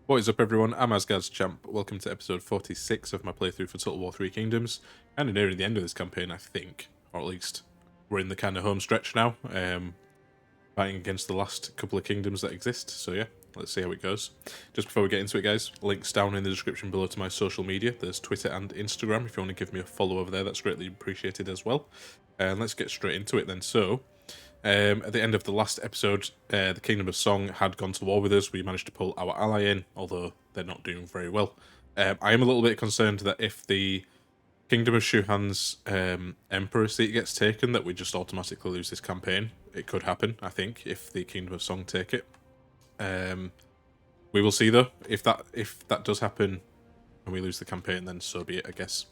What is up everyone, I'm AsgardsChamp. Welcome to episode 46 of my playthrough for Total War 3 Kingdoms. Kind of nearing the end of this campaign, I think. Or at least, we're in the kind of home stretch now. Fighting against the last couple of kingdoms that exist, so yeah, let's see how it goes. Just before we get into it guys, links down in the description below to my social media. There's Twitter and Instagram. If you want to give me a follow over there, that's greatly appreciated as well. And let's get straight into it then. So, at the end of the last episode, the Kingdom of Song had gone to war with us. We managed to pull our ally in, although they're not doing very well. I am a little bit concerned that if the Kingdom of Shuhan's Emperor seat gets taken, that we just automatically lose this campaign. It could happen, I think, if the Kingdom of Song take it. We will see, though. If that does happen and we lose the campaign, then so be it, I guess.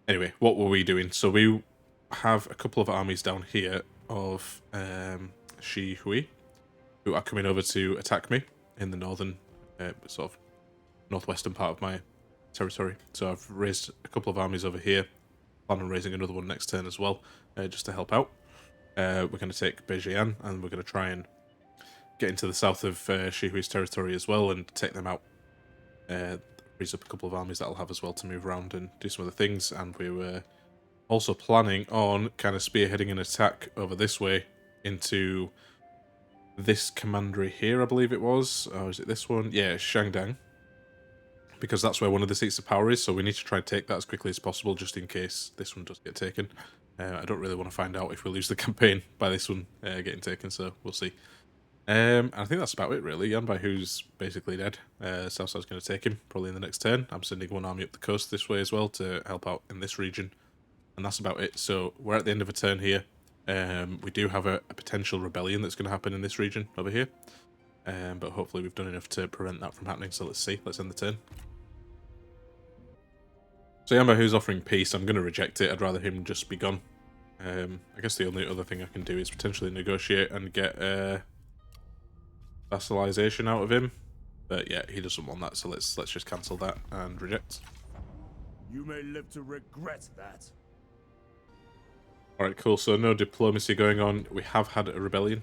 Anyway, what were we doing? So we have a couple of armies down here of Shi Hui, who are coming over to attack me in the northern, sort of northwestern part of my territory. So I've raised a couple of armies over here. Plan on raising another one next turn as well, just to help out. We're going to take Jian, and we're going to try and get into the south of Shi Hui's territory as well and take them out. Raise up a couple of armies that I'll have as well to move around and do some other things, and we were also planning on kind of spearheading an attack over this way into this commandery here, I believe it was. Or is it this one? Yeah, Shangdang. Because that's where one of the seats of power is, so we need to try and take that as quickly as possible, just in case this one does get taken. I don't really want to find out if we lose the campaign by this one getting taken, so we'll see. I think that's about it, really. Yan Baihu's basically dead. Southside's going to take him, probably in the next turn. I'm sending one army up the coast this way as well to help out in this region. And that's about it. So we're at the end of a turn here. We do have a potential rebellion that's going to happen in this region over here. But hopefully we've done enough to prevent that from happening. So let's see. Let's end the turn. So Yan Baihu's offering peace. I'm going to reject it. I'd rather him just be gone. I guess the only other thing I can do is potentially negotiate and get vassalization out of him. But yeah, he doesn't want that. So let's just cancel that and reject. You may live to regret that. Alright, cool. So no diplomacy going on. We have had a rebellion.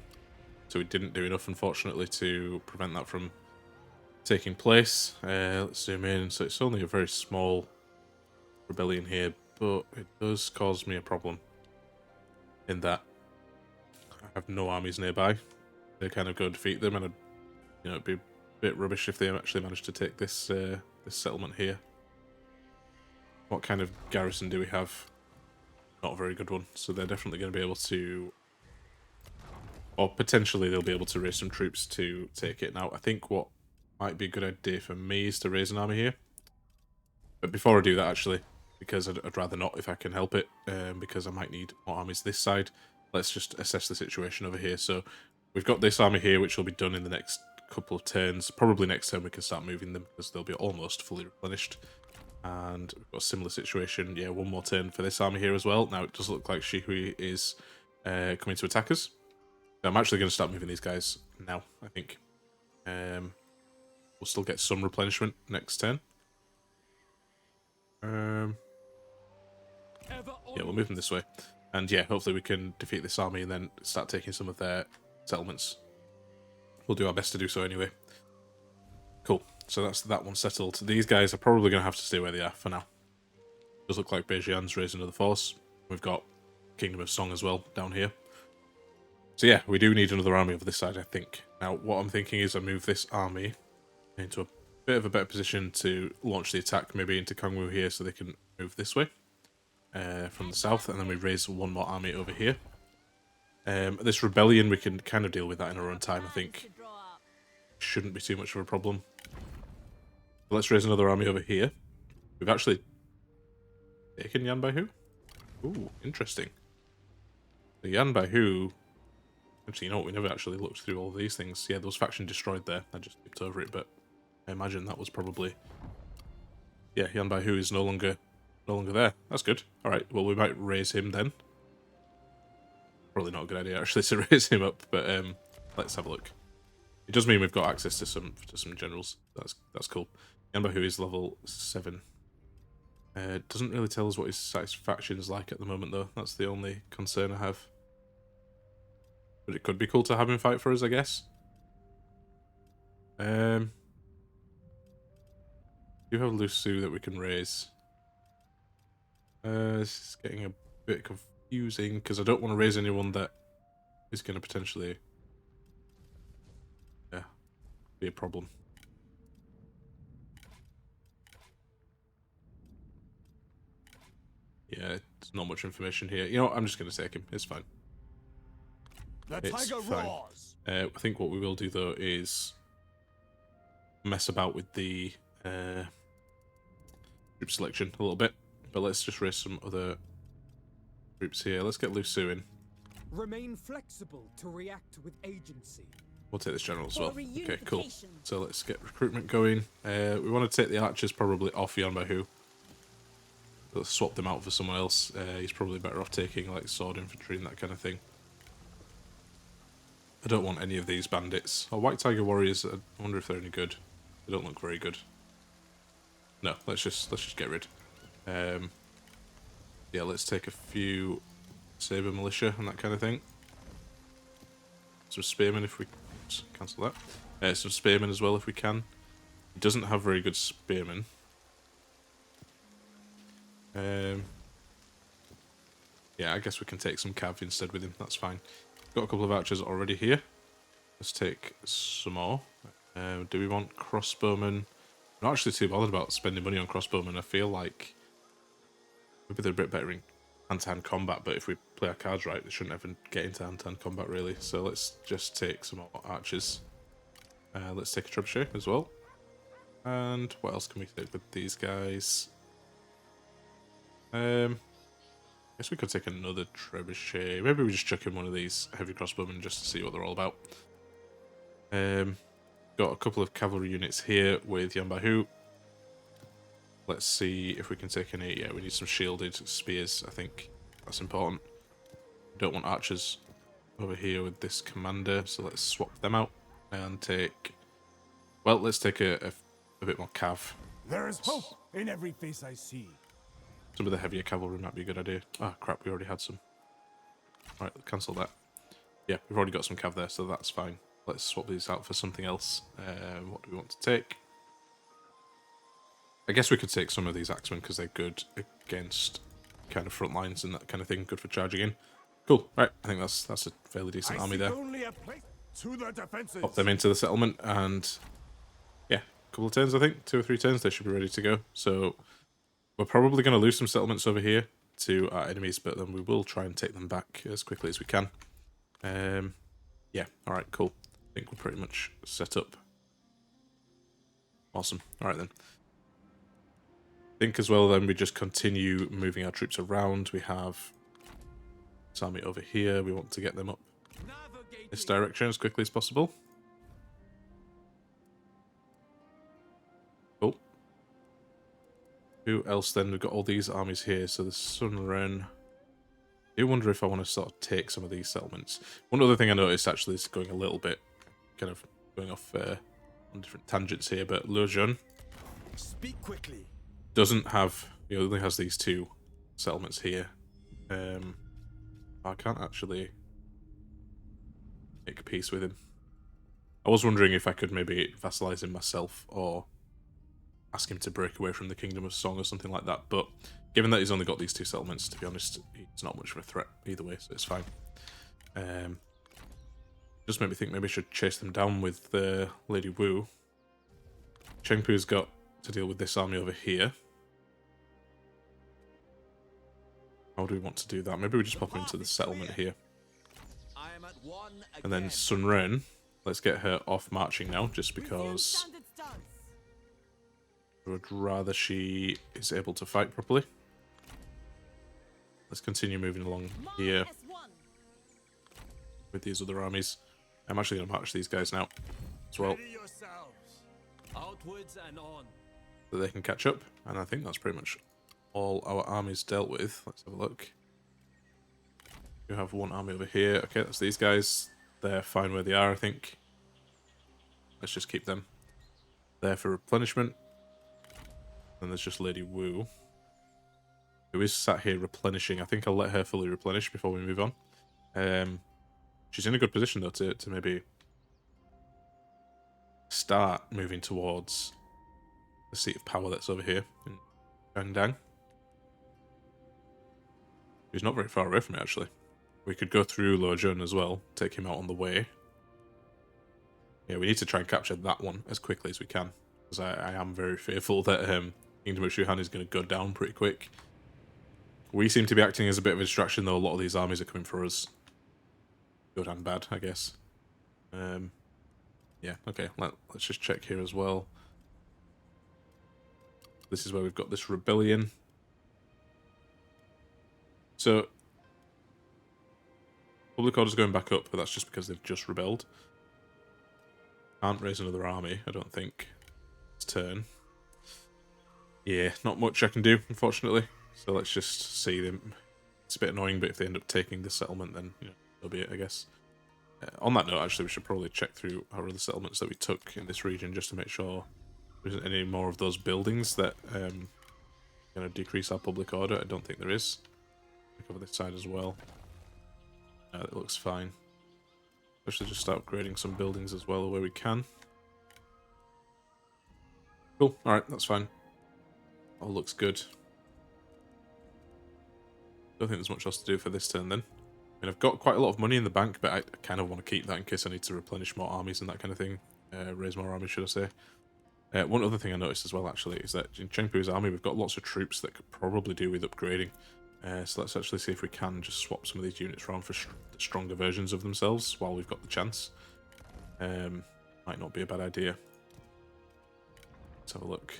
So we didn't do enough, unfortunately, to prevent that from taking place. Let's zoom in. So it's only a very small rebellion here, but it does cause me a problem. In that I have no armies nearby. They kind of go defeat them, and it'd be a bit rubbish if they actually managed to take this this settlement here. What kind of garrison do we have? Not a very good one, so they're definitely going to be able to, or potentially they'll be able to raise some troops to take it. Now, I think what might be a good idea for me is to raise an army here. But before I do that, actually, because I'd rather not if I can help it, because I might need more armies this side, let's just assess the situation over here. So we've got this army here, which will be done in the next couple of turns. Probably next turn we can start moving them, because they'll be almost fully replenished. And we've got a similar situation. Yeah, one more turn for this army here as well. Now, it does look like Shi Hui is coming to attack us. So I'm actually going to start moving these guys now, I think. We'll still get some replenishment next turn. Yeah, we'll move them this way. And yeah, hopefully we can defeat this army and then start taking some of their settlements. We'll do our best to do so anyway. Cool. So that's that one settled. These guys are probably going to have to stay where they are for now. Does look like Beijian's raised another force. We've got Kingdom of Song as well down here. So yeah, we do need another army over this side, I think. Now, what I'm thinking is I move this army into a bit of a better position to launch the attack, maybe into Kangwu here, so they can move this way from the south, and then we raise one more army over here. This rebellion, we can kind of deal with that in our own time, I think. Shouldn't be too much of a problem. Let's raise another army over here. We've actually taken Yan Baihu. Ooh, interesting. The Yan Baihu. Actually, you know what? We never actually looked through all of these things. Yeah, there was faction destroyed there. I just skipped over it, but I imagine that was probably. Yeah, Yan Baihu is no longer there. That's good. All right. Well, we might raise him then. Probably not a good idea actually to raise him up, but let's have a look. It does mean we've got access to some generals. That's cool. Yan Baihu is level 7. Doesn't really tell us what his satisfaction's like at the moment, though. That's the only concern I have. But it could be cool to have him fight for us, I guess. do have Lusu that we can raise. This is getting a bit confusing because I don't want to raise anyone that is going to potentially be a problem. Yeah, it's not much information here. You know what? I'm just going to take him. It's fine. It's fine. I think what we will do though is mess about with the group selection a little bit, but let's just raise some other groups here. Let's get Lusu in. Remain flexible to react with agency. We'll take this general as well. Okay, cool. So let's get recruitment going. We want to take the archers probably off Yanbahu. Let's swap them out for someone else. He's probably better off taking like sword infantry and that kind of thing. I don't want any of these bandits. Oh, White Tiger Warriors, I wonder if they're any good. They don't look very good. No, let's just get rid. Yeah, let's take a few Saber Militia and that kind of thing. Some Spearmen if we cancel that. Some Spearmen as well if we can. He doesn't have very good Spearmen. Yeah, I guess we can take some Cav instead with him. That's fine. Got a couple of archers already here. Let's take some more. Do we want crossbowmen? I'm not actually too bothered about spending money on crossbowmen. I feel like maybe they're a bit better in hand-to-hand combat, but if we play our cards right, they shouldn't ever get into hand-to-hand combat really. So let's just take some more archers. Let's take a trebuchet as well. And what else can we take with these guys? I guess we could take another trebuchet. Maybe we just chuck in one of these heavy crossbowmen just to see what they're all about. Got a couple of cavalry units here with Yanbahu. Let's see if we can take any. Yeah, we need some shielded spears. I think that's important. We don't want archers over here with this commander, so let's swap them out and take. Well, let's take a bit more cav. There is hope in every face I see. Some of the heavier cavalry might be a good idea. Ah, crap, we already had some. Alright, cancel that. Yeah, we've already got some cav there, so that's fine. Let's swap these out for something else. What do we want to take? I guess we could take some of these axemen because they're good against kind of front lines and that kind of thing. Good for charging in. Cool. Right, I think that's a fairly decent army there. Pop them into the settlement and yeah, a couple of turns I think. 2 or 3 turns, they should be ready to go. So we're probably going to lose some settlements over here to our enemies, but then we will try and take them back as quickly as we can. Yeah, alright, cool. I think we're pretty much set up. Awesome. Alright then. I think as well then we just continue moving our troops around. We have this army over here. We want to get them up this direction as quickly as possible. Cool. Who else then? We've got all these armies here. So the Sun Jian. I do wonder if I want to sort of take some of these settlements. One other thing I noticed actually is going a little bit, kind of going off on different tangents here, but Luoyang Speak quickly. Doesn't have, he only has these 2 settlements here. I can't actually make peace with him. I was wondering if I could maybe vassalize him myself or ask him to break away from the Kingdom of Song or something like that, but given that he's only got these 2 settlements, to be honest, he's not much of a threat either way, so it's fine. Just made me think maybe I should chase them down with Lady Wu. Chengpu's got to deal with this army over here. How do we want to do that? Maybe we just pop into the settlement here. And then Sun Jian, let's get her off marching now, just because I would rather she is able to fight properly. Let's continue moving along here with these other armies. I'm actually going to march these guys now as well, Outwards and on. so they can catch up. And I think that's pretty much all our armies dealt with. Let's have a look. You have 1 army over here. Okay, that's these guys. They're fine where they are, I think. Let's just keep them there for replenishment. And there's just Lady Wu, who is sat here replenishing. I think I'll let her fully replenish before we move on. She's in a good position though to maybe start moving towards the seat of power that's over here in Guangdong. He's not very far away from it, actually. We could go through Luozhen as well, take him out on the way. Yeah, we need to try and capture that one as quickly as we can, because I am very fearful that Kingdom of Shuhan is going to go down pretty quick. We seem to be acting as a bit of a distraction, though. A lot of these armies are coming for us. Good and bad, I guess. Yeah, okay, let's just check here as well. This is where we've got this rebellion. So, public order's going back up, but that's just because they've just rebelled. Can't raise another army, I don't think. This turn. Yeah, not much I can do, unfortunately. So let's just see them. It's a bit annoying, but if they end up taking the settlement, then that'll be it, I guess. On that note, actually, we should probably check through our other settlements that we took in this region just to make sure there isn't any more of those buildings that going to decrease our public order. I don't think there is. Cover this side as well. It looks fine. We should just start upgrading some buildings as well where we can. Cool. Alright, that's fine. All looks good. Don't think there's much else to do for this turn then. I mean, I've got quite a lot of money in the bank, but I kind of want to keep that in case I need to replenish more armies and that kind of thing. Raise more armies, should I say. One other thing I noticed as well, actually, is that in Chengpu's army, we've got lots of troops that could probably do with upgrading. So let's actually see if we can just swap some of these units around for stronger versions of themselves while we've got the chance. Might not be a bad idea. Let's have a look.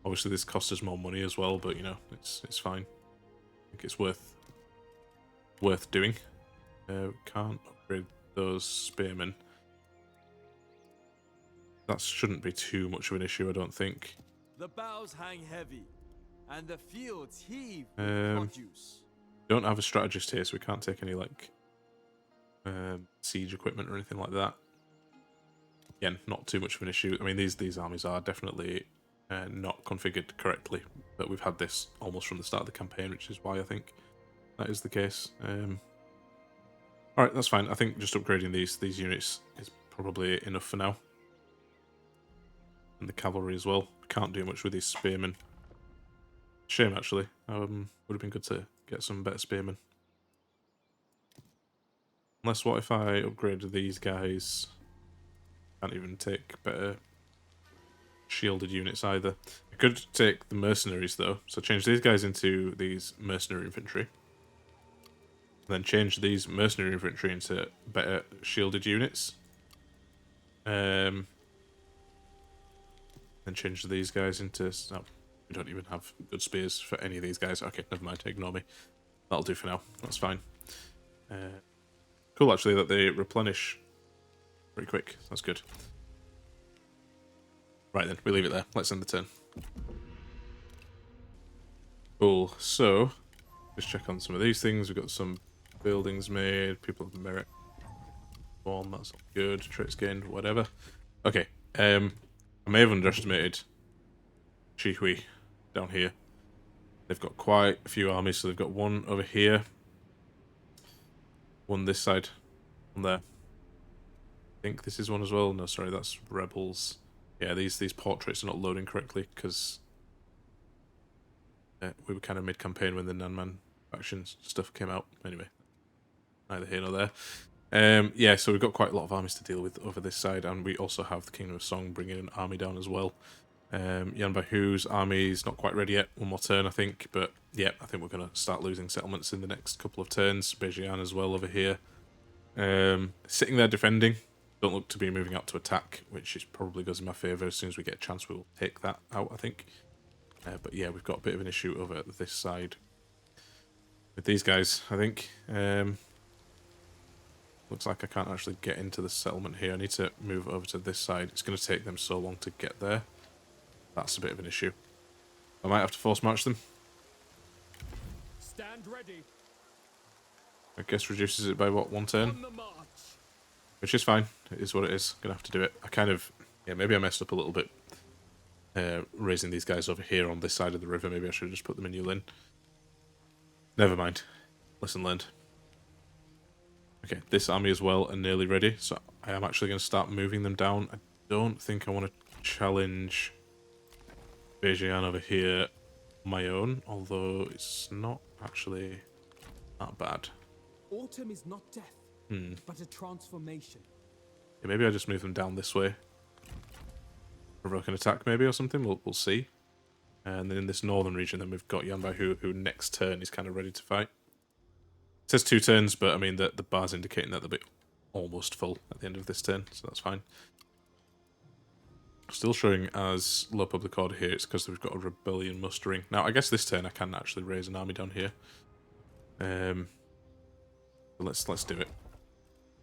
Obviously, this costs us more money as well, but it's fine. I think it's worth doing. Can't upgrade those spearmen. That shouldn't be too much of an issue, I don't think. The bows hang heavy, and the fields heave with produce. Don't have a strategist here, so we can't take any siege equipment or anything like that. Again, not too much of an issue. I mean, these armies are definitely not configured correctly, but we've had this almost from the start of the campaign, which is why I think that is the case. Alright, that's fine. I think just upgrading these units is probably enough for now. And the cavalry as well. Can't do much with these spearmen. Shame, actually. Would have been good to get some better spearmen. Unless, what if I upgraded these guys? Can't even take better shielded units either. I could take the mercenaries, though. So change these guys into these mercenary infantry. And then change these mercenary infantry into better shielded units. Then change these guys into... Oh, we don't even have good spears for any of these guys. Okay, never mind. Ignore me. That'll do for now. That's fine. Cool, actually, that they replenish pretty quick. That's good. Right then, we leave it there. Let's end the turn. Cool. So, just check on some of these things. We've got some buildings made. People of merit. One, that's all good. Traits gained, whatever. Okay. I may have underestimated Shihui down here. They've got quite a few armies, so they've got one over here. One this side. One there. I think this is one as well. No, sorry, that's rebels. Yeah, these portraits are not loading correctly because we were kind of mid-campaign when the Nanman faction stuff came out. Anyway, neither here nor there. Yeah, so we've got quite a lot of armies to deal with over this side, and we also have the Kingdom of Song bringing an army down as well. Yanbahu's army is not quite ready yet. One more turn, I think. But yeah, I think we're going to start losing settlements in the next couple of turns. Bejian as well over here. Sitting there defending. Don't look to be moving out to attack, which is probably goes in my favour. As soon as we get a chance, we'll take that out, I think. But yeah, we've got a bit of an issue over this side with these guys, I think. Looks like I can't actually get into the settlement here. I need to move over to this side. It's going to take them so long to get there. That's a bit of an issue. I might have to force march them. Stand ready. I guess reduces it by, what, one turn? On the march. Which is fine. It is what it is. Gonna have to do it. I kind of... Yeah, maybe I messed up a little bit. Raising these guys over here on this side of the river. Maybe I should have just put them in Yulin. Never mind. Lesson learned. Okay, this army as well are nearly ready. So I am actually going to start moving them down. I don't think I want to challenge Beijing over here on my own, although it's not actually that bad. Autumn is not death, but a transformation. Yeah, maybe I just move them down this way. Provoke an attack maybe or something, we'll see. And then in this northern region, then we've got Yanbai who next turn is kind of ready to fight. It says 2 turns, but I mean the bar's indicating that they'll be almost full at the end of this turn, so that's fine. Still showing as low public order here, it's because we've got a rebellion mustering. Now, I guess this turn I can actually raise an army down here. Let's do it.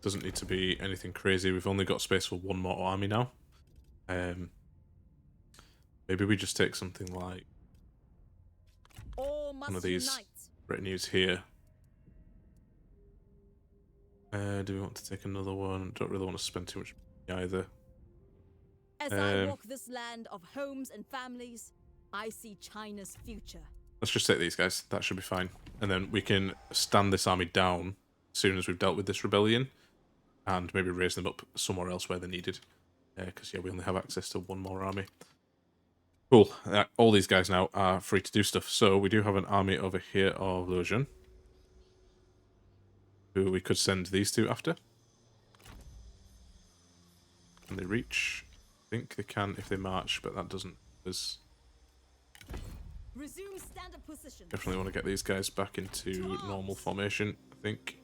Doesn't need to be anything crazy. We've only got space for 1 more army now. Maybe we just take something like one of these retinues here. Do we want to take another one? Don't really want to spend too much money either. As I walk this land of homes and families, I see China's future. Let's just take these guys. That should be fine. And then we can stand this army down as soon as we've dealt with this rebellion. And maybe raise them up somewhere else where they're needed. Because, yeah, we only have access to 1 more army. Cool. All these guys now are free to do stuff. So we do have an army over here of Luoyuan, who we could send these 2 after. Can they reach? I think they can if they march, but that doesn't. Resume standard position. Definitely want to get these guys back into normal formation, I think.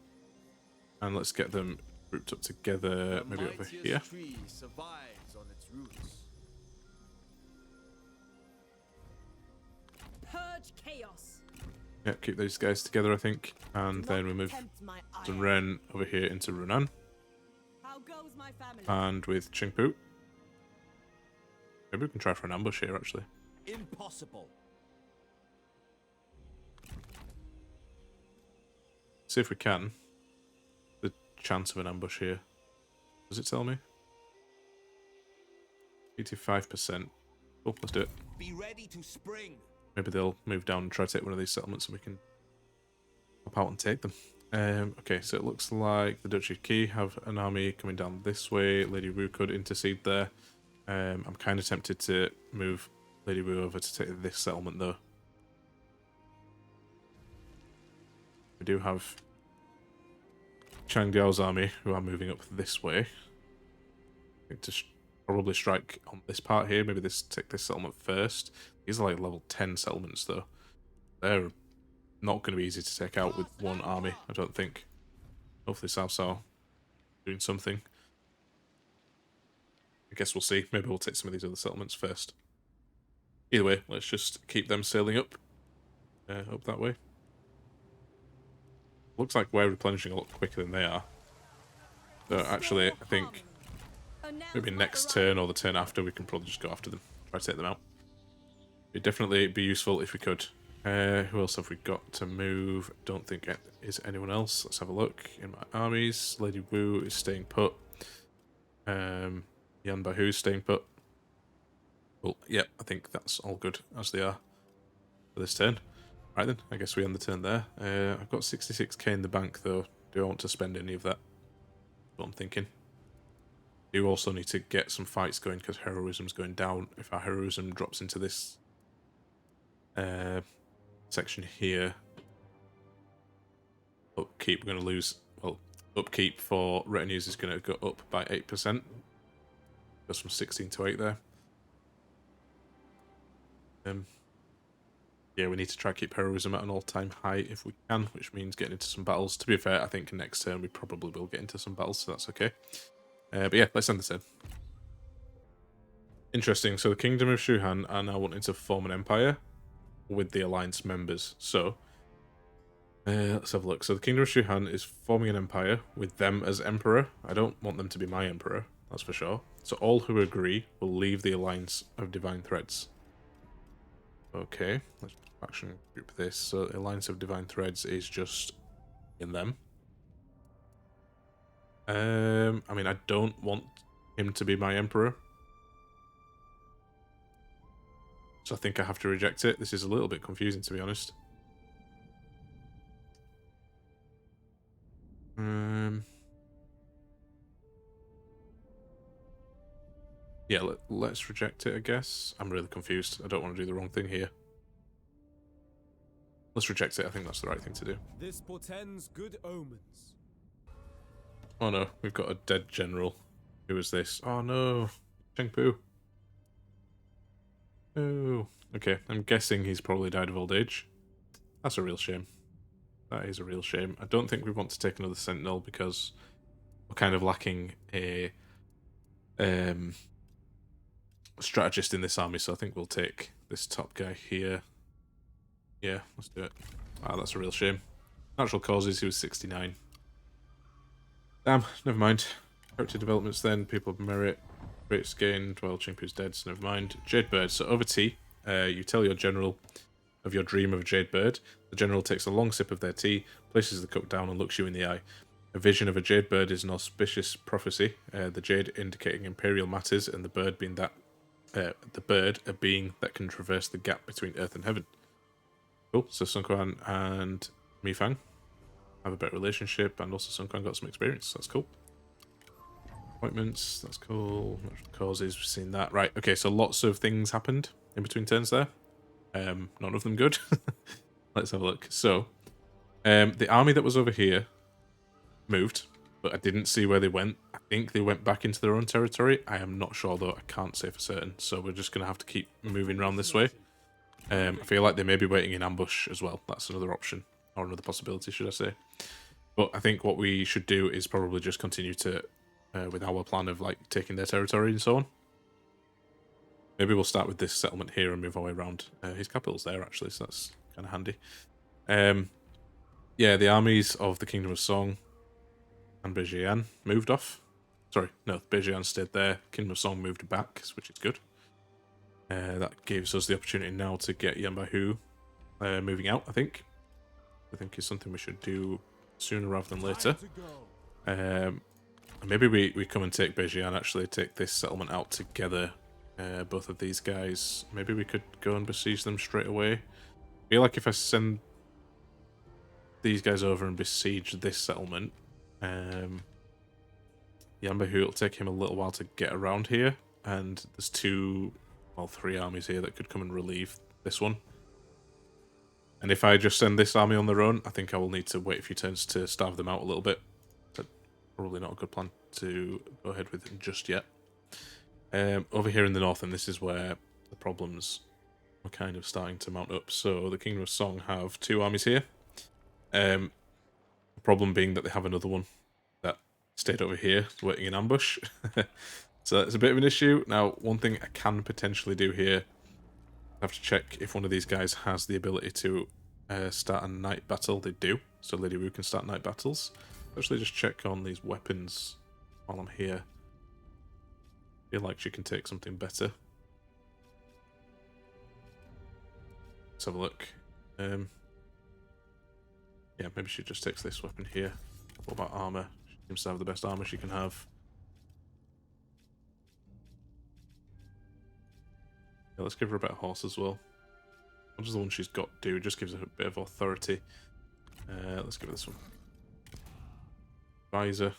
And let's get them grouped up together, maybe over here. Tree survives on its roots. Purge chaos. Yeah, keep these guys together, I think. And then we move Sun Ren over here into Runan. How goes my family? And with Qingpu. Maybe we can try for an ambush here, actually. Impossible. See if we can. The chance of an ambush here. Does it tell me? 85%. Oh, let's do it. Be ready to spring. Maybe they'll move down and try to take one of these settlements and we can hop out and take them. Okay, so it looks like the Duchy of Qi have an army coming down this way. Lady Wu could intercede there. I'm kind of tempted to move Lady Wu over to take this settlement, though. We do have Chang Diao's army, who are moving up this way. I think to probably strike on this part here. Maybe take this settlement first. These are like level 10 settlements, though. They're not going to be easy to take out with 1 army, I don't think. Hopefully Cao Cao doing something. I guess we'll see. Maybe we'll take some of these other settlements first. Either way, let's just keep them sailing up. Up that way. Looks like we're replenishing a lot quicker than they are. So actually, I think maybe next turn or the turn after, we can probably just go after them. Try to take them out. It'd definitely be useful if we could. Who else have we got to move? Don't think it is anyone else. Let's have a look in my armies. Lady Wu is staying put. Yan Bahu's staying put. Well, yeah, I think that's all good as they are for this turn. Right then, I guess we end the turn there. I've got 66k in the bank though. Do I want to spend any of that? That's what I'm thinking. Do also need to get some fights going because heroism's going down. If our heroism drops into this section here, upkeep, we're going to lose. Well, upkeep for retinues is going to go up by 8%. Goes from 16 to 8 there. Yeah, we need to try to keep heroism at an all-time high if we can, which means getting into some battles. To be fair, I think next turn we probably will get into some battles, so that's okay. But yeah, let's end this turn. Interesting. So the Kingdom of Shuhan are now wanting to form an empire with the Alliance members. So let's have a look. So the Kingdom of Shuhan is forming an empire with them as emperor. I don't want them to be my emperor, that's for sure. So all who agree will leave the Alliance of Divine Threads. Okay, let's action group this. So the Alliance of Divine Threads is just in them. I mean, I don't want him to be my emperor. So I think I have to reject it. This is a little bit confusing, to be honest. Yeah, let's reject it, I guess. I'm really confused. I don't want to do the wrong thing here. Let's reject it. I think that's the right thing to do. This portends good omens. Oh no, we've got a dead general. Who is this? Oh no, Chengpu. Oh, okay. I'm guessing he's probably died of old age. That's a real shame. That is a real shame. I don't think we want to take another sentinel because we're kind of lacking a strategist in this army, so I think we'll take this top guy here. Yeah, let's do it. Ah, that's a real shame. Natural causes, he was 69. Damn, never mind. Character developments then, people of merit, rates gained, well, Chengpu's dead, so never mind. Jade Bird, so over tea, you tell your general of your dream of a jade bird. The general takes a long sip of their tea, places the cup down and looks you in the eye. A vision of a jade bird is an auspicious prophecy, the jade indicating imperial matters and the bird being that the bird a being that can traverse the gap between earth and heaven. Cool, so Sun Quan and Mi Fang have a better relationship, and also Sun Quan got some experience, that's cool. Appointments, that's cool. Natural causes, we've seen that. Right, okay, so lots of things happened in between turns there. None of them good. Let's have a look. So, the army that was over here moved, but I didn't see where they went. I think they went back into their own territory. I am not sure though, I can't say for certain. So we're just going to have to keep moving around this way. I feel like they may be waiting in ambush as well. That's another option, or another possibility, should I say. But I think what we should do is probably just continue to, with our plan of like taking their territory and so on. Maybe we'll start with this settlement here and move our way around. His capital's there actually, so that's kind of handy. Yeah, the armies of the Kingdom of Song and Bejian moved off. Sorry, no, Bejian stayed there. Kingdom of Song moved back, which is good. That gives us the opportunity now to get Yanbahu moving out, I think. I think is something we should do sooner rather than later. Maybe we come and take Bejian, actually take this settlement out together. Both of these guys. Maybe we could go and besiege them straight away. I feel like if I send these guys over and besiege this settlement, Yanbahu, it'll take him a little while to get around here, and there's three armies here that could come and relieve this one. And if I just send this army on their own, I think I will need to wait a few turns to starve them out a little bit. That's probably not a good plan to go ahead with just yet. Over here in the north, and this is where the problems are kind of starting to mount up. So the Kingdom of Song have two armies here. The problem being that they have another one that stayed over here waiting in ambush. So that's a bit of an issue. Now, one thing I can potentially do here, I have to check if one of these guys has the ability to start a night battle. They do, so Lady Wu can start night battles. Actually, just check on these weapons while I'm here. I feel like she can take something better. Let's have a look. Yeah, maybe she just takes this weapon here. What about armor? She seems to have the best armor she can have. Yeah, let's give her a better horse as well. What does the one she's got do? It just gives her a bit of authority. Let's give her this one. Visor.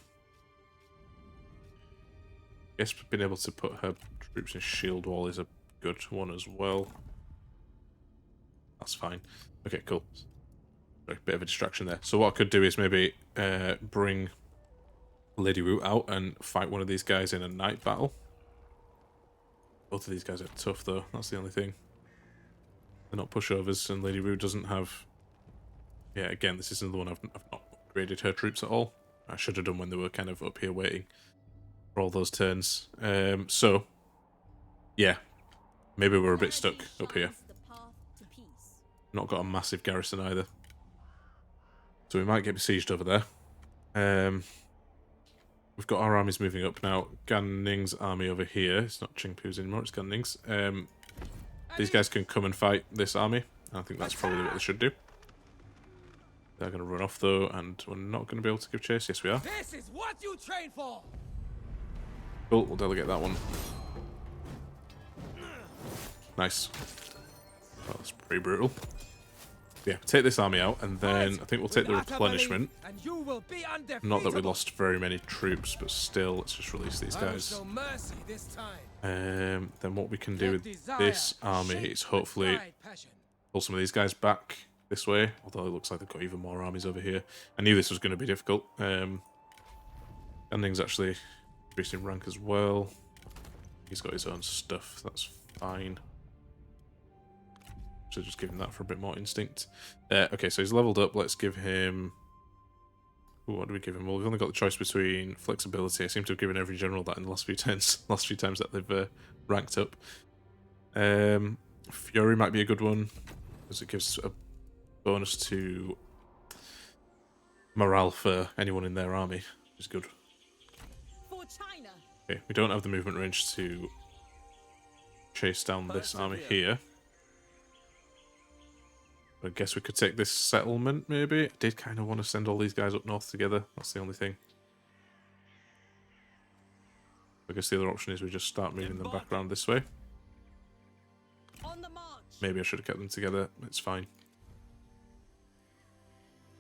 I guess being able to put her troops in shield wall is a good one as well. That's fine. Okay, cool. A bit of a distraction there. So what I could do is maybe bring Lady Wu out and fight one of these guys in a night battle. Both of these guys are tough though, that's the only thing. They're not pushovers, and Lady Wu doesn't have... Yeah, again, this is another one I've not upgraded her troops at all. I should have done when they were kind of up here waiting for all those turns. So, yeah, maybe we're a bit stuck up here. Not got a massive garrison either. So we might get besieged over there. We've got our armies moving up now. Gan Ning's army over here. It's not Chengpu's anymore, it's Gan Ning's. These guys can come and fight this army. I think that's probably what they should do. They're going to run off though, and we're not going to be able to give chase. Yes, we are. This is what you train for. Cool, we'll delegate that one. Nice. Well, that's pretty brutal. Yeah, take this army out, and then I think we'll take the With utter replenishment. belief, and you will be Not that we undefeatable. lost very many troops, but still, let's just release these I will guys. show mercy this time. Then what we can do Let with desire this army shape is hopefully guide passion. pull some of these guys back this way, although it looks like they've got even more armies over here. I knew this was going to be difficult. Ganding's actually increasing rank as well. He's got his own stuff, that's fine. So just give him that for a bit more instinct. Okay, so he's leveled up. Let's give him... Ooh, what do we give him? Well, we've only got the choice between flexibility. I seem to have given every general that in the last few times that they've ranked up. Fury might be a good one, because it gives a bonus to morale for anyone in their army, which is good. For China. Okay, we don't have the movement range to chase down this army here. I guess we could take this settlement, maybe. I did kind of want to send all these guys up north together. That's the only thing. I guess the other option is we just start moving them back around this way. On the march. Maybe I should have kept them together. It's fine.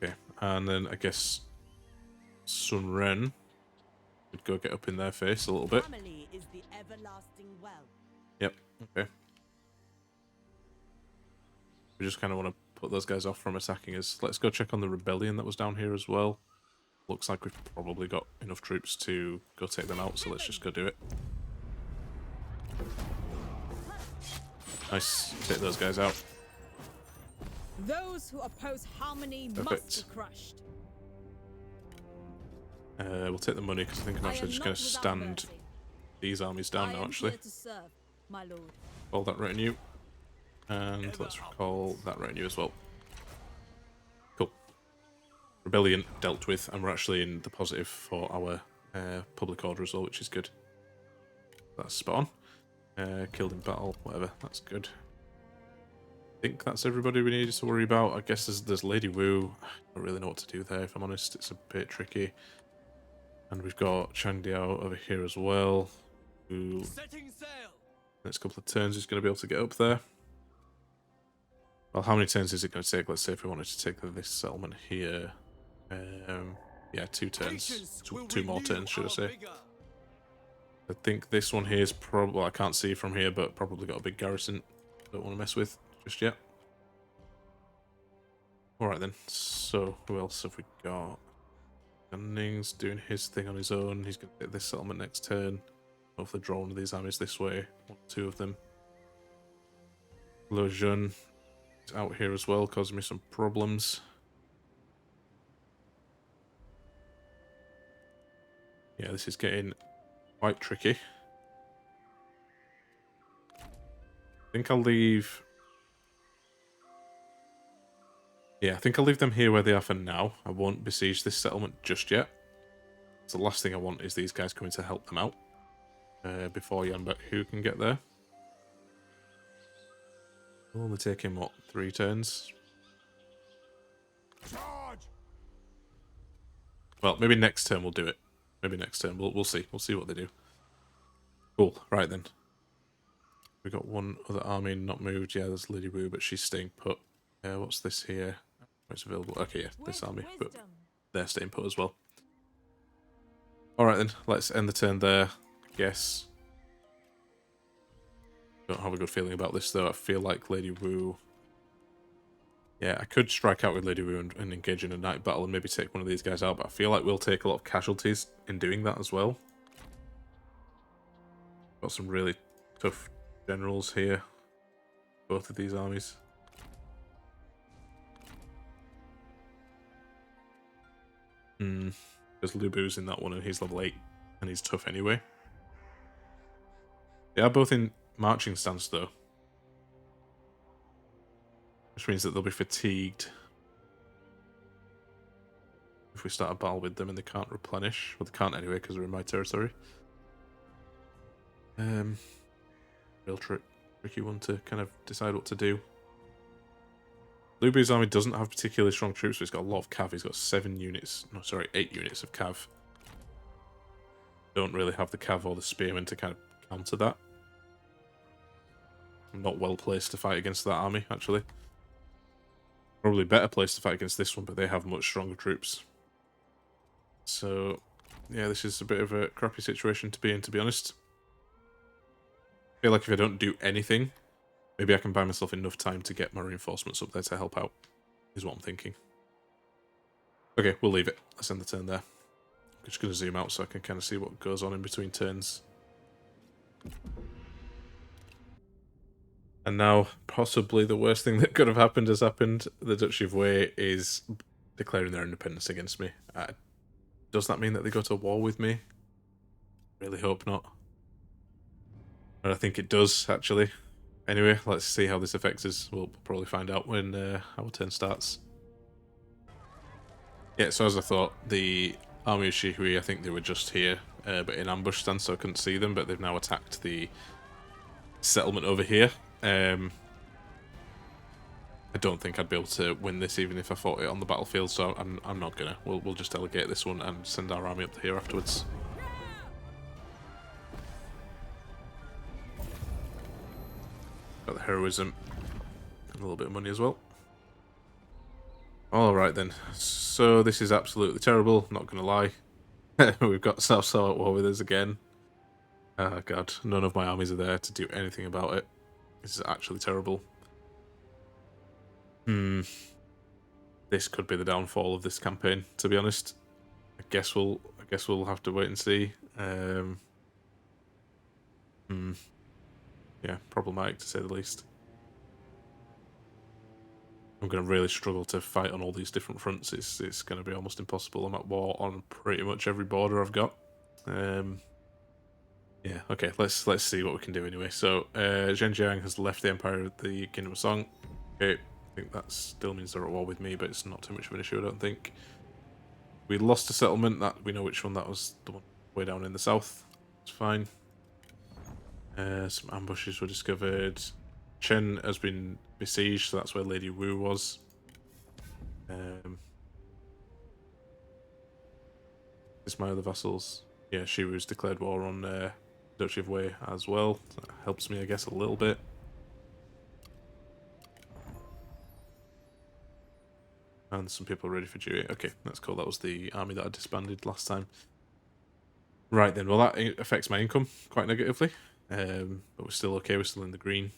Okay, and then I guess Sun Ren would go get up in their face a little bit. Family is the everlasting well. Yep, okay. We just kind of want to put those guys off from attacking us. Let's go check on the rebellion that was down here as well. Looks like we've probably got enough troops to go take them out, so let's just go do it. Nice, take those guys out. Those who oppose harmony Perfect. must be crushed. We'll take the money because I think I'm I actually am just not going to without stand mercy. these armies down I now, am actually. here to serve, my lord. Call that retinue. And let's recall that retinue as well. Cool. Rebellion dealt with, and we're actually in the positive for our public order as well, which is good. That's spot on. Killed in battle, whatever, that's good. I think that's everybody we needed to worry about. I guess there's Lady Wu. I don't really know what to do there, if I'm honest. It's a bit tricky. And we've got Changdiao over here as well, who Setting sail. next couple of turns is going to be able to get up there. Well, how many turns is it going to take? Let's say if we wanted to take this settlement here. Yeah, 2 turns. Patience will Two more renew turns, should I our say. vigor. I think this one here is probably... Well, I can't see from here, but probably got a big garrison. Don't want to mess with just yet. Alright then, so who else have we got? Gunning's doing his thing on his own. He's going to get this settlement next turn. Hopefully draw one of these armies this way. 1 or 2 of them. Lo Jun is out here as well, causing me some problems. Yeah, this is getting quite tricky. I think I'll leave... Yeah, I think I'll leave them here where they are for now. I won't besiege this settlement just yet. So the last thing I want is these guys coming to help them out. Before Yanbek Hu can get there. We'll only take him, what, 3 turns? Charge. Well, maybe next turn we'll do it. Maybe next turn. We'll see. We'll see what they do. Cool. Right then. We've got one other army not moved. Yeah, there's Lady Wu, but she's staying put. What's this here? It's available. Okay, yeah, this With army. But wisdom. they're staying put as well. Alright then, let's end the turn there, I guess. Don't have a good feeling about this though. I feel like Lady Wu... Yeah, I could strike out with Lady Wu and engage in a night battle and maybe take one of these guys out, but I feel like we'll take a lot of casualties in doing that as well. Got some really tough generals here. Both of these armies. Because Lubu's in that one and he's level 8 and he's tough anyway. They are both in marching stance though. Which means that they'll be fatigued if we start a battle with them and they can't replenish. Well, they can't anyway because they're in my territory. Real tricky one to kind of decide what to do. Lubu's army doesn't have particularly strong troops, but he's got a lot of cav. He's got 8 units of cav. Don't really have the cav or the spearmen to kind of counter that. I'm not well placed to fight against that army, actually. Probably better place to fight against this one, but they have much stronger troops. So, yeah, this is a bit of a crappy situation to be in, to be honest. I feel like if I don't do anything, maybe I can buy myself enough time to get my reinforcements up there to help out, is what I'm thinking. Okay, we'll leave it. Let's end the turn there. I'm just going to zoom out so I can kind of see what goes on in between turns. And now, possibly the worst thing that could have happened has happened. The Duchy of Wei is declaring their independence against me. Does that mean that they go to war with me? Really hope not. But I think it does, actually. Anyway, let's see how this affects us. We'll probably find out when our turn starts. Yeah, so as I thought, the army of Shihui, I think they were just here, but in ambush stance, so I couldn't see them, but they've now attacked the settlement over here. I don't think I'd be able to win this even if I fought it on the battlefield, so I'm not gonna. We'll just delegate this one and send our army up here afterwards. Got the heroism and a little bit of money as well. Alright then, so this is absolutely terrible, not gonna lie. We've got South Sao at war with us again. Oh god, none of my armies are there to do anything about it. This is actually terrible. This could be the downfall of this campaign, to be honest. I guess we'll have to wait and see. Yeah, problematic to say the least. I'm going to really struggle to fight on all these different fronts. It's going to be almost impossible. I'm at war on pretty much every border I've got. Yeah, okay, let's see what we can do anyway. So, Sun Jian has left the Empire of the Kingdom of Song. Okay, I think that still means they're at war with me, but it's not too much of an issue, I don't think. We lost a settlement. That we know which one that was, the one way down in the south. It's fine. Some ambushes were discovered. Chen has been besieged, so that's where Lady Wu was. This my other vassals. Yeah, she was declared war on Duchy of Wei as well. So that helps me, I guess, a little bit. And some people are ready for duty. Okay, that's cool. That was the army that I disbanded last time. Right then, well that affects my income quite negatively. But we're still okay, we're still in the green.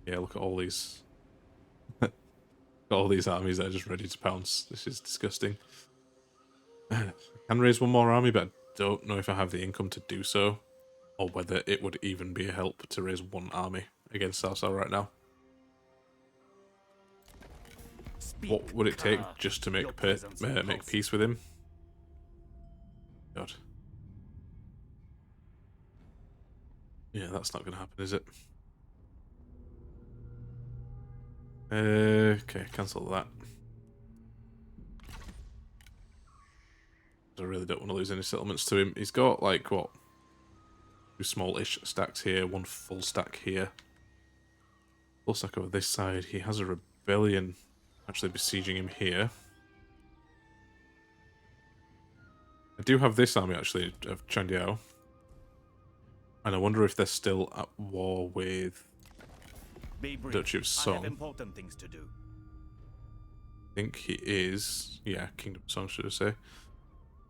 Yeah, look at all these all these armies that are just ready to pounce. This is disgusting. I can raise one more army, but I don't know if I have the income to do so, or whether it would even be a help to raise one army against Cao Cao right now. What would it take just to make peace with him? God. Yeah, that's not going to happen, is it? Okay, cancel that. I really don't want to lose any settlements to him. He's got, like, what? 2 small-ish stacks here, 1 full stack here. Full stack over this side. He has a rebellion actually besieging him here. I do have this army, actually, of Chandiao. And I wonder if they're still at war with Duchy of Song. Important things to do. I think he is. Yeah, Kingdom of Song, should I say.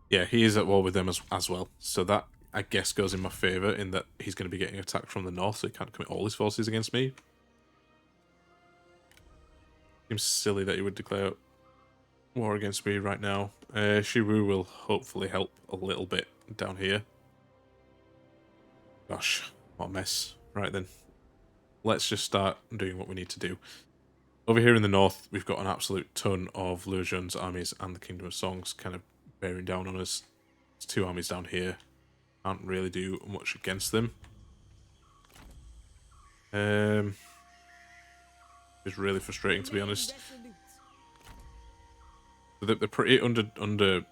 Yeah, he is at war with them as well. So that, I guess, goes in my favour in that he's going to be getting attacked from the north, so he can't commit all his forces against me. Seems silly that he would declare war against me right now. Shiwu will hopefully help a little bit down here. Gosh, what a mess. Right then. Let's just start doing what we need to do. Over here in the north, we've got an absolute ton of Liu Zhen's armies and the Kingdom of Songs kind of bearing down on us. There's 2 armies down here. Can't really do much against them. It's really frustrating, to be honest. They're pretty under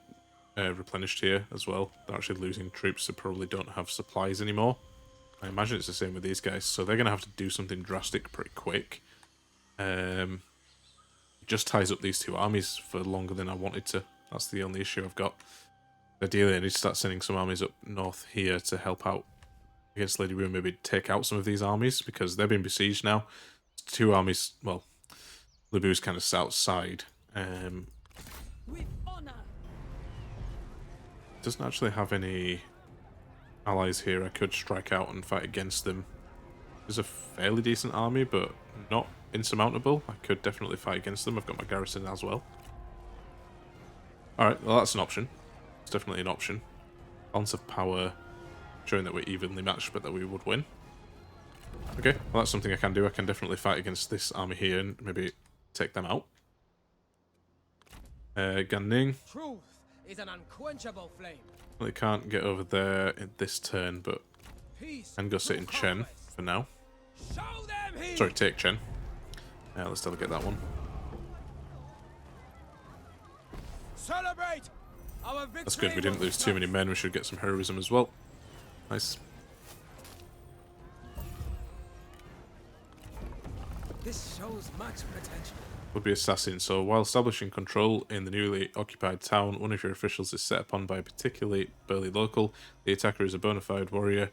replenished here as well. They're actually losing troops that probably don't have supplies anymore. I imagine it's the same with these guys, so they're going to have to do something drastic pretty quick. It just ties up these 2 armies for longer than I wanted to. That's the only issue I've got. Ideally, I need to start sending some armies up north here to help out against Lady Wu, maybe take out some of these armies, because they're being besieged now. There's two armies. Well, Lubu's kind of outside. With honor. Doesn't actually have any allies here. I could strike out and fight against them. There's a fairly decent army, but not insurmountable. I could definitely fight against them. I've got my garrison as well. Alright, well that's an option. It's definitely an option. Balance of power, showing that we're evenly matched, but that we would win. Okay, well that's something I can do. I can definitely fight against this army here and maybe take them out. Gan Ning. Truth is an unquenchable flame. Well, they can't get over there in this turn, but Peace can go sit in through Chen conquest. for now. Show them here. Sorry, take Chen. Let's delegate that one. Celebrate our victory. That's good, we didn't lose too many men. We should get some heroism as well. Nice. This shows much potential. Would be assassin. So while establishing control in the newly occupied town, one of your officials is set upon by a particularly burly local. The attacker is a bona fide warrior,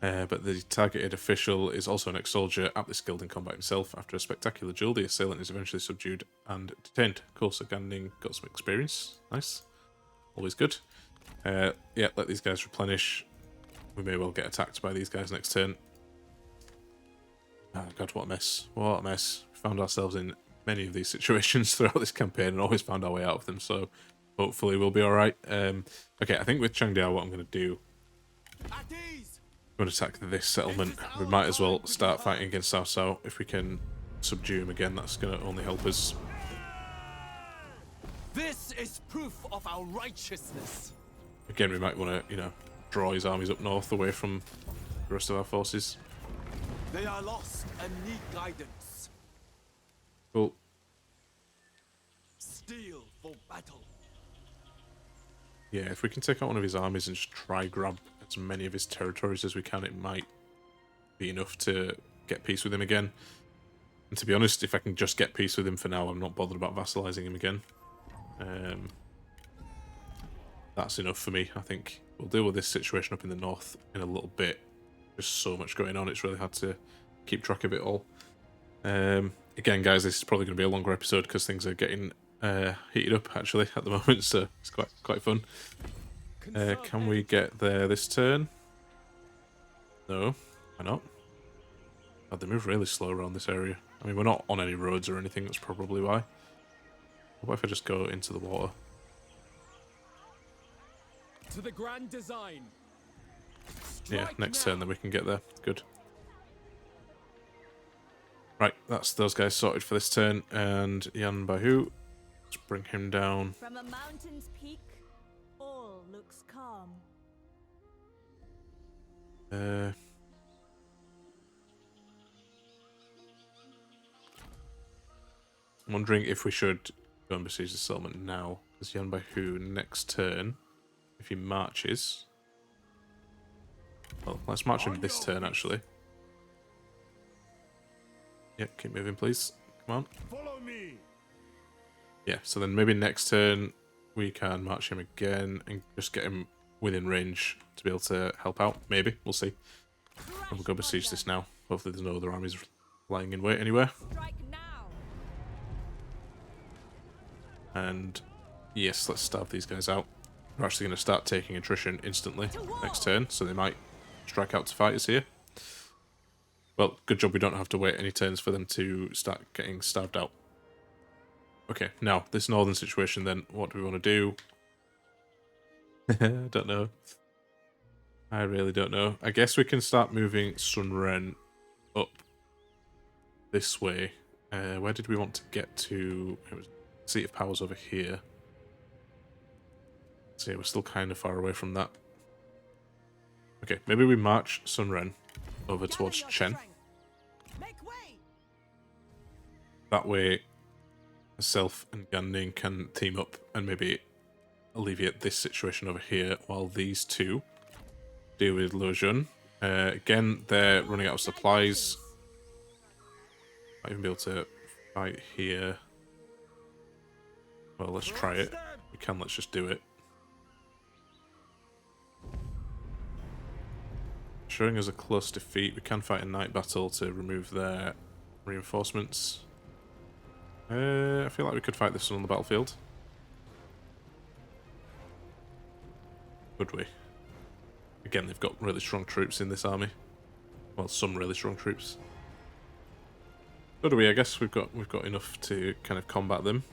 but the targeted official is also an ex-soldier, aptly skilled in combat himself. After a spectacular duel, the assailant is eventually subdued and detained. Cool, so Gan Ning got some experience. Nice. Always good. Yeah, let these guys replenish. We may well get attacked by these guys next turn. Oh god, what a mess. What a mess. We found ourselves in many of these situations throughout this campaign and always found our way out of them, so hopefully we'll be alright. Okay, I think with Changdiao what I'm going to do, I'm going to attack this settlement. We might as well start fighting against Cao Cao. If we can subdue him again, that's going to only help us. This is proof of our righteousness. Again, we might want to, you know, draw his armies up north away from the rest of our forces. They are lost and need guidance. Cool. Steel for battle. Yeah, if we can take out one of his armies and just try grab as many of his territories as we can, it might be enough to get peace with him again. And to be honest, if I can just get peace with him for now, I'm not bothered about vassalizing him again. That's enough for me, I think. We'll deal with this situation up in the north in a little bit. There's so much going on, it's really hard to keep track of it all. Again, guys, this is probably going to be a longer episode because things are getting heated up, actually, at the moment, so it's quite fun. Can we get there this turn? No, why not? God, they move really slow around this area. I mean, we're not on any roads or anything, that's probably why. What if I just go into the water? To the grand design. Yeah, Strike next now. turn then we can get there. Good. Right, that's those guys sorted for this turn. And Yan Bahu, let's bring him down. From a mountain's peak, all looks calm. I'm wondering if we should go and besiege the settlement now. Because Yan Bahu next turn, if he marches... Well, let's march him this turn, actually. Yep, keep moving, please. Come on. Follow me. Yeah, so then maybe next turn we can march him again and just get him within range to be able to help out. Maybe, we'll see. And we'll go besiege this now. Hopefully there's no other armies lying in wait anywhere. Strike now. And yes, let's starve these guys out. We're actually going to start taking attrition instantly next turn, so they might strike out to fight us here. Well, good job we don't have to wait any turns for them to start getting starved out. Okay, now, this northern situation then, what do we want to do? I don't know. I really don't know. I guess we can start moving Sun Ren up this way. Where did we want to get to? It was Seat of Power's over here. So yeah, we're still kind of far away from that. Okay, maybe we march Sun Ren over towards Chen. Make way. That way, myself and Gan Ning can team up and maybe alleviate this situation over here while these two deal with Lo Jun. Again, they're running out of supplies. Might even be able to fight here. Well, let's try it. We can, let's just do it. Showing us a close defeat. We can fight a night battle to remove their reinforcements. I feel like we could fight this one on the battlefield. Could we? Again, they've got really strong troops in this army. Well, some really strong troops. So do we? I guess we've got enough to kind of combat them.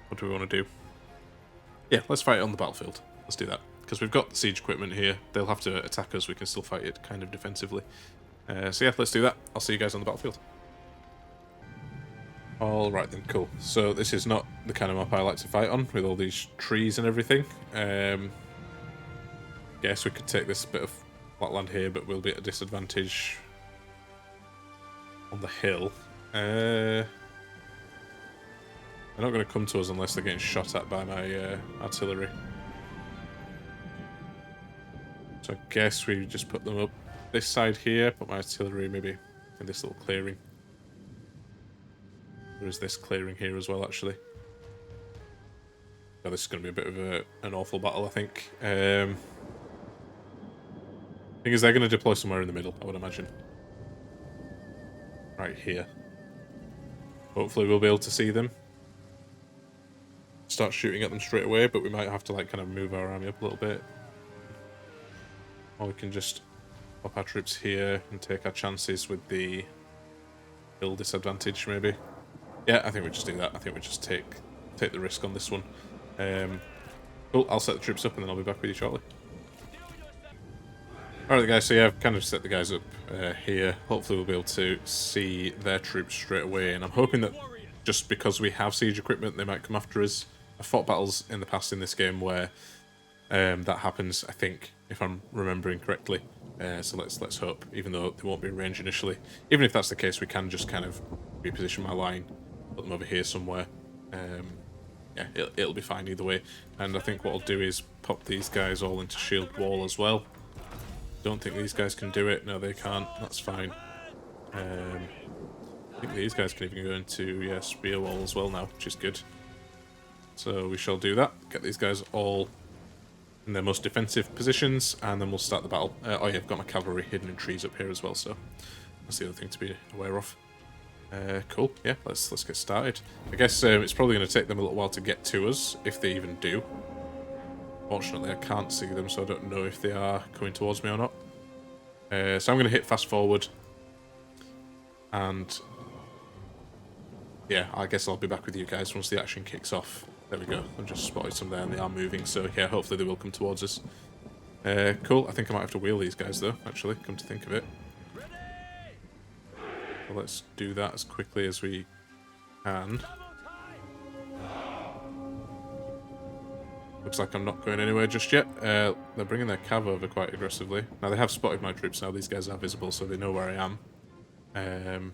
What do we want to do? Yeah, let's fight it on the battlefield. Let's do that. Because we've got the siege equipment here. They'll have to attack us. We can still fight it kind of defensively. So yeah, let's do that. I'll see you guys on the battlefield. Alright then, cool. So this is not the kind of map I like to fight on, with all these trees and everything. Guess we could take this bit of flatland here, but we'll be at a disadvantage on the hill. They're not going to come to us unless they're getting shot at by my artillery. So I guess we just put them up this side here, put my artillery maybe in this little clearing. There is this clearing here as well, actually. Oh, this is going to be a bit of an awful battle, I think. Thing is, they're going to deploy somewhere in the middle, I would imagine. Right here. Hopefully we'll be able to see them. Start shooting at them straight away, but we might have to like kind of move our army up a little bit. Or we can just pop our troops here and take our chances with the hill disadvantage, maybe. Yeah, I think we just do that. I think we just take the risk on this one. Cool, I'll set the troops up and then I'll be back with you shortly. Alright guys, so yeah, I've kind of set the guys up here. Hopefully we'll be able to see their troops straight away, and I'm hoping that just because we have siege equipment, they might come after us. I've fought battles in the past in this game where that happens, I think, if I'm remembering correctly. So let's hope, even though they won't be in range initially. Even if that's the case, we can just kind of reposition my line, put them over here somewhere. Yeah, it'll be fine either way. And I think what I'll do is pop these guys all into shield wall as well. Don't think these guys can do it. No, they can't. That's fine. I think these guys can even go into spear wall as well now, which is good. So we shall do that. Get these guys all in their most defensive positions, and then we'll start the battle. Oh yeah, I've got my cavalry hidden in trees up here as well, so that's the other thing to be aware of. Cool. Yeah, let's get started. I guess it's probably going to take them a little while to get to us, if they even do. Fortunately, I can't see them, so I don't know if they are coming towards me or not. So I'm going to hit fast forward, and yeah, I guess I'll be back with you guys once the action kicks off. There we go. I've just spotted some there, and they are moving, so yeah, hopefully they will come towards us. Cool. I think I might have to wheel these guys, though, actually, come to think of it. So let's do that as quickly as we can. Looks like I'm not going anywhere just yet. They're bringing their cav over quite aggressively. Now, they have spotted my troops now. These guys are visible, so they know where I am.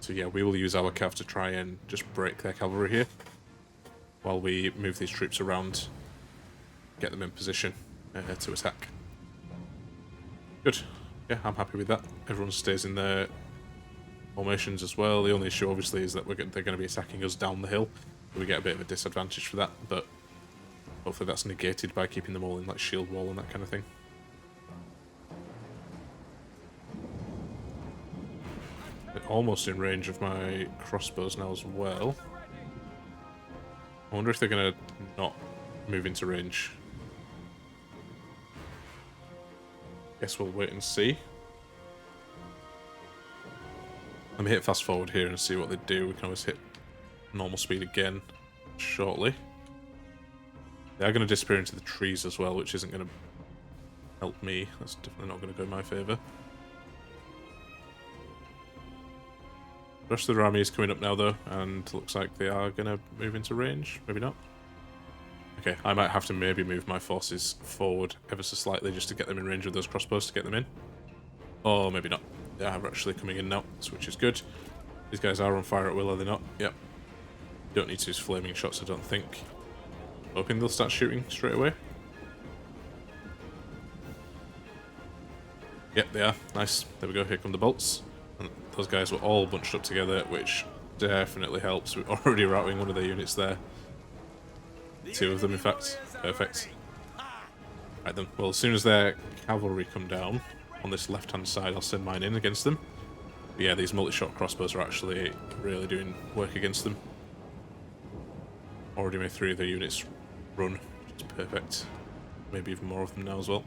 So yeah, we will use our cav to try and just break their cavalry here, while we move these troops around, get them in position to attack. Good. Yeah, I'm happy with that. Everyone stays in their formations as well. The only issue, obviously, is that they're going to be attacking us down the hill. So we get a bit of a disadvantage for that, but hopefully that's negated by keeping them all in like shield wall and that kind of thing. They're almost in range of my crossbows now as well. I wonder if they're going to not move into range. Guess we'll wait and see. Let me hit fast forward here and see what they do. We can always hit normal speed again shortly. They are going to disappear into the trees as well, which isn't going to help me. That's definitely not going to go in my favour. The rest of the army is coming up now, though, and looks like they are going to move into range. Maybe not. Okay, I might have to maybe move my forces forward ever so slightly just to get them in range of those crossbows to get them in. Or maybe not. They are actually coming in now, which is good. These guys are on fire at will, are they not? Yep. Don't need to use flaming shots, I don't think. Hoping they'll start shooting straight away. Yep, they are. Nice. There we go. Here come the bolts. And those guys were all bunched up together, which definitely helps. We're already routing one of their units there. Two of them, in fact. Perfect. Right then. Well, as soon as their cavalry come down, on this left-hand side, I'll send mine in against them. But yeah, these multi-shot crossbows are actually really doing work against them. Already made 3 of their units run, which is perfect. Maybe even more of them now as well.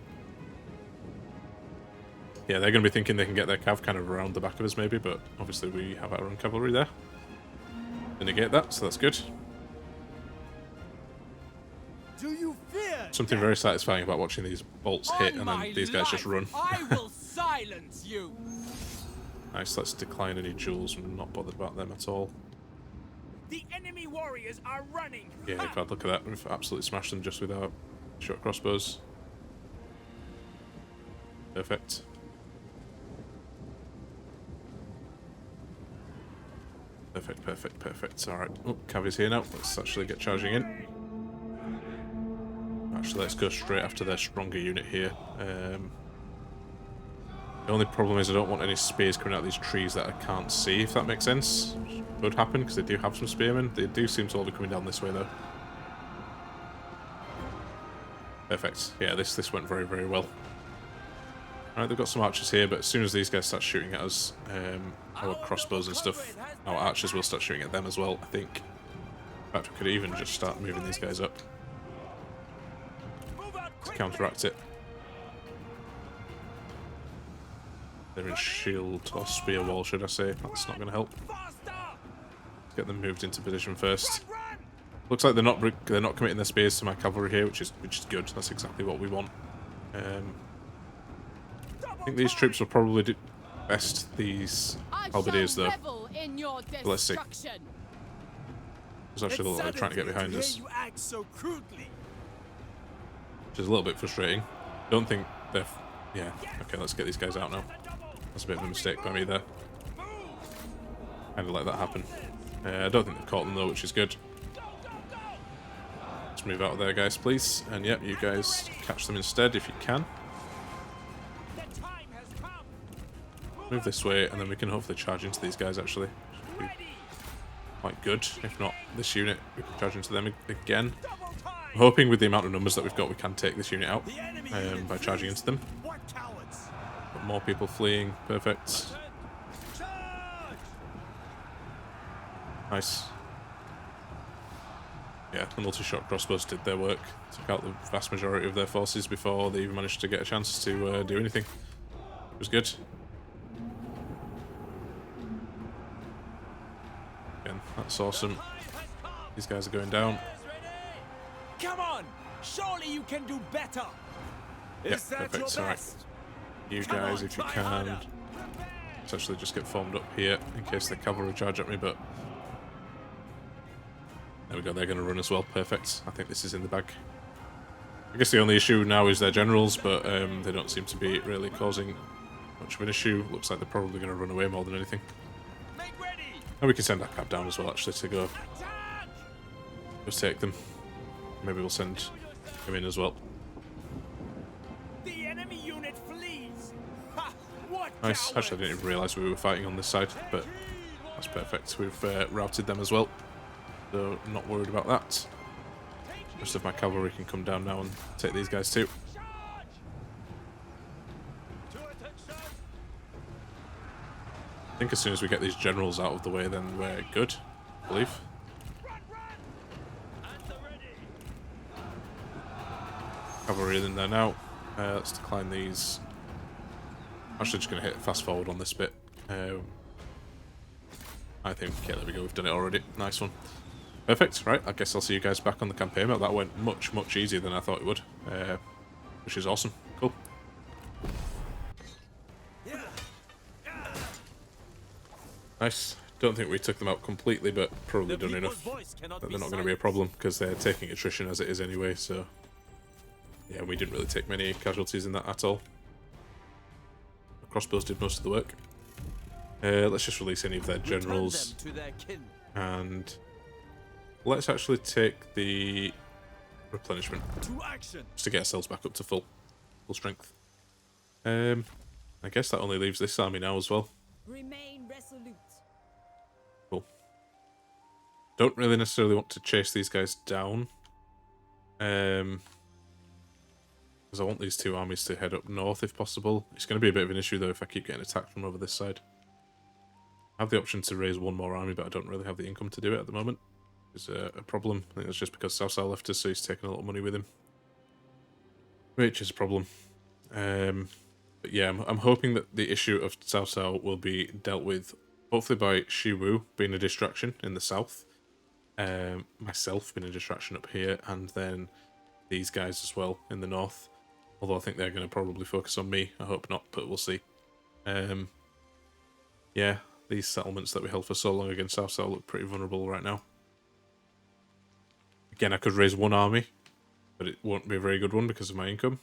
Yeah, they're going to be thinking they can get their cav kind of around the back of us maybe, but obviously we have our own cavalry there to negate that, so that's good. Do you fear Something very satisfying about watching these bolts hit and then these guys just run. I will silence you. Nice, let's decline any jewels. I'm not bothered about them at all. The enemy warriors are running. Yeah, God, look at that. We've absolutely smashed them just with our short crossbows. Perfect. Perfect, perfect, perfect. Alright. Oh, Cavi's here now. Let's actually get charging in. Actually, let's go straight after their stronger unit here. The only problem is I don't want any spears coming out of these trees that I can't see, if that makes sense. Which could happen, because they do have some spearmen. They do seem to all be coming down this way, though. Perfect. Yeah, this went very, very well. Alright, they've got some archers here, but as soon as these guys start shooting at us, our crossbows and stuff, our archers will start shooting at them as well, I think. In fact, we could even just start moving these guys up to counteract it. They're in shield or spear wall, should I say. That's not going to help. Let's get them moved into position first. Looks like they're not committing their spears to my cavalry here, which is good. That's exactly what we want. I think these troops will probably do best these halberdiers, though. Let's see. There's actually a little trying to get behind us, which is a little bit frustrating. Don't think they're... Yeah, okay, let's get these guys out now. That's a bit of a mistake by me there. Kind of let that happen. I don't think they've caught them though, which is good. Let's move out of there, guys, please. And yep, you guys catch them instead if you can. Move this way, and then we can hopefully charge into these guys, actually. Should be quite good. If not this unit, we can charge into them again. I'm hoping with the amount of numbers that we've got, we can take this unit out by charging into them. Got more people fleeing. Perfect. Nice. Yeah, the multi-shot crossbows did their work. Took out the vast majority of their forces before they even managed to get a chance to do anything. It was good. Again, that's awesome. These guys are going down. Come on! Surely you can do better! Yeah, perfect. Alright. You guys, if you can. Let's actually just get formed up here in case the cavalry charge at me, but... There we go, they're going to run as well. Perfect. I think this is in the bag. I guess the only issue now is their generals, but they don't seem to be really causing much of an issue. Looks like they're probably going to run away more than anything. And we can send our cap down as well, actually, to go take them. Maybe we'll send him in as well. The enemy unit flees. Ha, what Nice. Actually, I didn't even realise we were fighting on this side, but that's perfect. We've routed them as well, so not worried about that. Most of my cavalry can come down now and take these guys too. I think as soon as we get these generals out of the way, then we're good, I believe. Cavalry in there now. Let's decline these. Actually, just going to hit fast forward on this bit. I think, yeah, there we go. We've done it already. Nice one. Perfect. Right, I guess I'll see you guys back on the campaign map. That went much, much easier than I thought it would, which is awesome. Cool. Nice. Don't think we took them out completely, but probably done enough that they're not going to be a problem because they're taking attrition as it is anyway, so... Yeah, we didn't really take many casualties in that at all. The crossbows did most of the work. Let's just release any of their generals. And let's actually take the replenishment. Just to get ourselves back up to full strength. I guess that only leaves this army now as well. Remain resolute. Cool. Don't really necessarily want to chase these guys down. Because I want these 2 armies to head up north if possible. It's going to be a bit of an issue though if I keep getting attacked from over this side. I have the option to raise 1 more army, but I don't really have the income to do it at the moment. It's a problem. I think that's just because South left us, so he's taking a lot of money with him. Which is a problem. But yeah, I'm hoping that the issue of South will be dealt with, hopefully by Shiwu being a distraction in the south, myself being a distraction up here, and then these guys as well in the north. Although I think they're going to probably focus on me. I hope not, but we'll see. Yeah, these settlements that we held for so long against South look pretty vulnerable right now. Again, I could raise 1 army, but it won't be a very good one because of my income.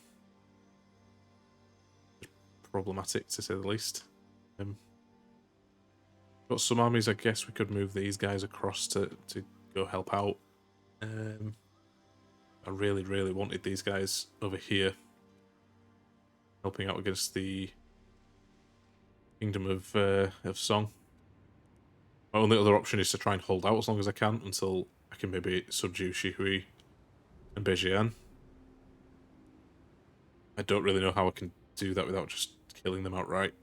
Problematic to say the least. Got some armies, I guess we could move these guys across to go help out. I really, really wanted these guys over here helping out against the Kingdom of Song. My only other option is to try and hold out as long as I can until I can maybe subdue Shihui and Beijian. I don't really know how I can do that without just killing them outright,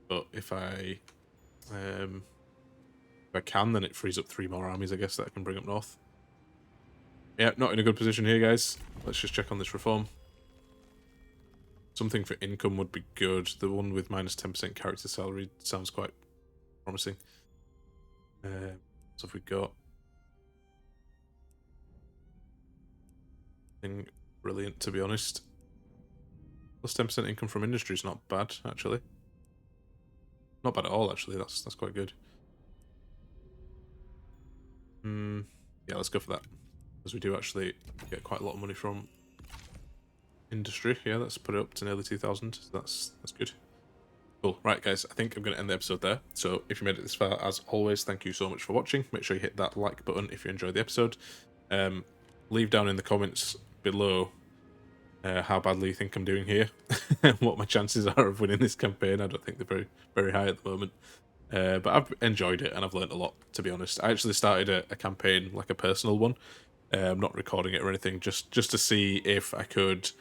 but if I can, then it frees up 3 more armies, I guess, that I can bring up north. Yeah, not in a good position here, guys. Let's just check on this reform. Something for income would be good. The one with minus 10% character salary sounds quite promising. So have we got anything brilliant, to be honest? Plus 10% income from industry is not bad, actually. Not bad at all, actually. That's quite good. Yeah, let's go for that. Because we do actually get quite a lot of money from industry. Yeah, let's put it up to nearly 2,000. That's good. Cool. Right, guys, I think I'm going to end the episode there. So if you made it this far, as always, thank you so much for watching. Make sure you hit that like button if you enjoyed the episode. Leave down in the comments below how badly you think I'm doing here. What my chances are of winning this campaign. I don't think they're very, very high at the moment. But I've enjoyed it and I've learned a lot, to be honest. I actually started a campaign, like a personal one. I'm not recording it or anything, just to see if I could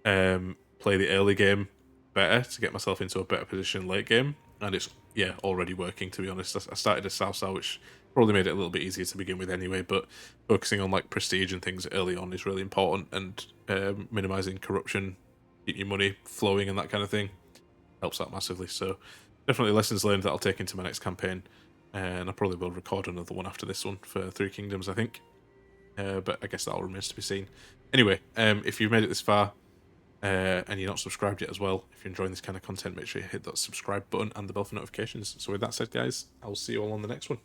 play the early game better to get myself into a better position late game. And it's, yeah, already working, to be honest. I started a South, which probably made it a little bit easier to begin with anyway, but focusing on like prestige and things early on is really important, and minimizing corruption, keep your money flowing and that kind of thing helps out massively. So definitely lessons learned that I'll take into my next campaign, and I probably will record another one after this one for 3 Kingdoms, I think. But I guess that all remains to be seen. Anyway, if you've made it this far and you're not subscribed yet as well, if you're enjoying this kind of content, make sure you hit that subscribe button and the bell for notifications. So with that said, guys, I'll see you all on the next one.